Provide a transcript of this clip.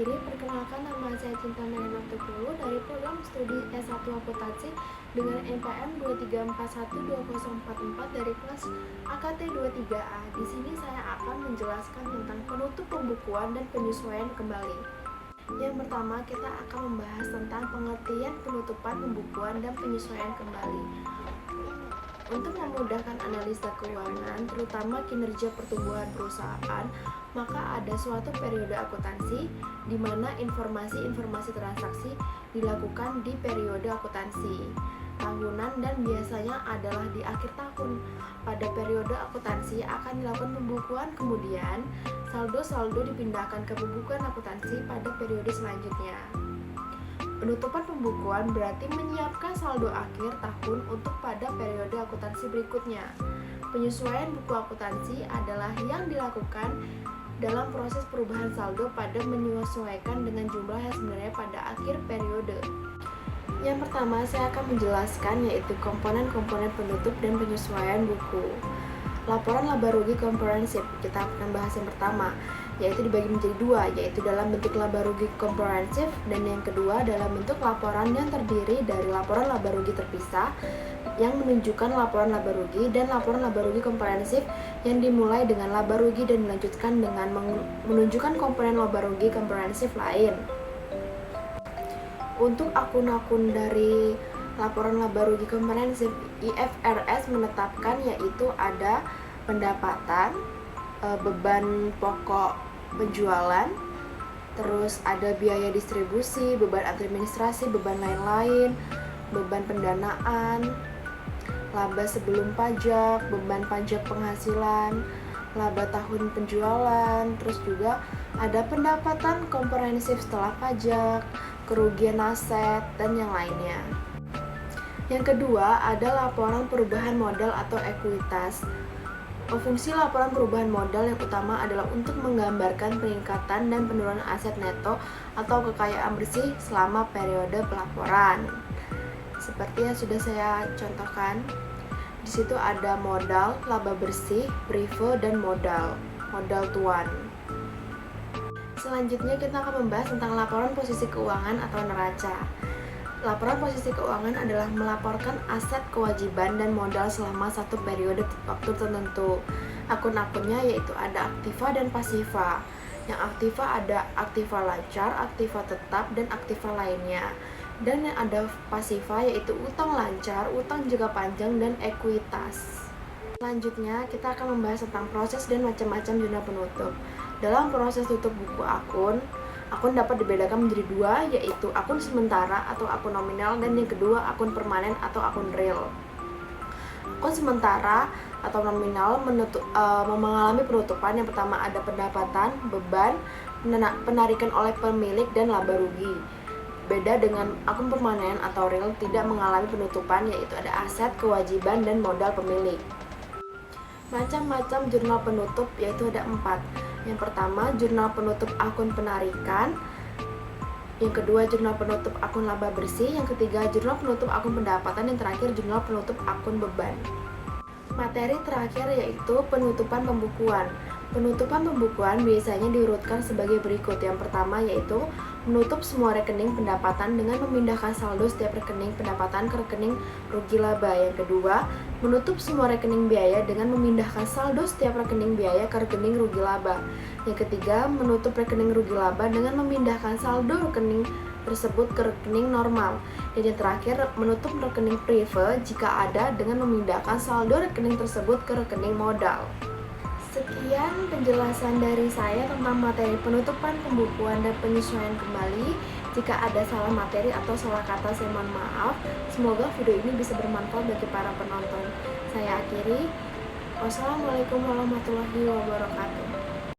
diri, perkenalkan nama saya Cinta Melena Tupulu dari program studi S1 Akuntansi dengan NPM 2341204 dari kelas AKT 23A. Di sini saya akan menjelaskan tentang penutup pembukuan dan penyesuaian kembali. Yang pertama, kita akan membahas tentang pengertian penutupan pembukuan dan penyesuaian kembali. Untuk memudahkan analisa keuangan, terutama kinerja pertumbuhan perusahaan, maka ada suatu periode akuntansi di mana informasi-informasi transaksi dilakukan di periode akuntansi tahunan dan biasanya adalah di akhir tahun. Pada periode akuntansi akan dilakukan pembukuan, kemudian saldo-saldo dipindahkan ke pembukuan akuntansi pada periode selanjutnya. Penutupan pembukuan berarti menyiapkan saldo akhir tahun untuk pada periode akuntansi berikutnya. Penyesuaian buku akuntansi adalah yang dilakukan dalam proses perubahan saldo pada menyesuaikan dengan jumlah yang sebenarnya pada akhir periode. Yang pertama, saya akan menjelaskan yaitu komponen-komponen penutup dan penyesuaian buku. Laporan laba rugi komprehensif, kita akan bahas yang pertama, yaitu dibagi menjadi dua, yaitu dalam bentuk laba rugi komprehensif dan yang kedua dalam bentuk laporan yang terdiri dari laporan laba rugi terpisah yang menunjukkan laporan laba rugi dan laporan laba rugi komprehensif yang dimulai dengan laba rugi dan dilanjutkan dengan menunjukkan komponen laba rugi komprehensif lain. Untuk akun-akun dari laporan laba rugi komprehensif, IFRS menetapkan yaitu ada pendapatan, beban pokok penjualan, terus ada biaya distribusi, beban administrasi, beban lain-lain, beban pendanaan, laba sebelum pajak, beban pajak penghasilan, laba tahun penjualan, terus juga ada pendapatan komprehensif setelah pajak, kerugian aset, dan yang lainnya. Yang kedua ada laporan perubahan modal atau ekuitas. Fungsi laporan perubahan modal yang utama adalah untuk menggambarkan peningkatan dan penurunan aset neto atau kekayaan bersih selama periode pelaporan. Seperti yang sudah saya contohkan, di situ ada modal, laba bersih, prive, dan modal tuan. Selanjutnya kita akan membahas tentang laporan posisi keuangan atau neraca. Laporan posisi keuangan adalah melaporkan aset, kewajiban, dan modal selama satu periode waktu tertentu. Akun-akunnya yaitu ada aktiva dan pasiva. Yang aktiva ada aktiva lancar, aktiva tetap, dan aktiva lainnya. Dan yang ada pasiva yaitu utang lancar, utang jangka panjang, dan ekuitas. Selanjutnya kita akan membahas tentang proses dan macam-macam jurnal penutup. Dalam proses tutup buku akun dapat dibedakan menjadi dua, yaitu akun sementara atau akun nominal dan yang kedua akun permanen atau akun real. Akun sementara atau nominal mengalami penutupan. Yang pertama ada pendapatan, beban, penarikan oleh pemilik, dan laba rugi. Beda dengan akun permanen atau real tidak mengalami penutupan, yaitu ada aset, kewajiban, dan modal pemilik. Macam-macam jurnal penutup yaitu ada 4. Yang pertama, jurnal penutup akun penarikan. Yang kedua, jurnal penutup akun laba bersih. Yang ketiga, jurnal penutup akun pendapatan. Yang terakhir, jurnal penutup akun beban. Materi terakhir yaitu penutupan pembukuan. Penutupan pembukuan biasanya diurutkan sebagai berikut. Yang pertama yaitu menutup semua rekening pendapatan dengan memindahkan saldo setiap rekening pendapatan ke rekening rugi laba. Yang kedua, menutup semua rekening biaya dengan memindahkan saldo setiap rekening biaya ke rekening rugi laba. Yang ketiga, menutup rekening rugi laba dengan memindahkan saldo rekening tersebut ke rekening normal. Dan yang terakhir, menutup rekening prive jika ada dengan memindahkan saldo rekening tersebut ke rekening modal. Sekian penjelasan dari saya tentang materi penutupan pembukuan dan penyesuaian kembali. Jika ada salah materi atau salah kata, saya mohon maaf. Semoga video ini bisa bermanfaat bagi para penonton. Saya akhiri. Wassalamualaikum warahmatullahi wabarakatuh.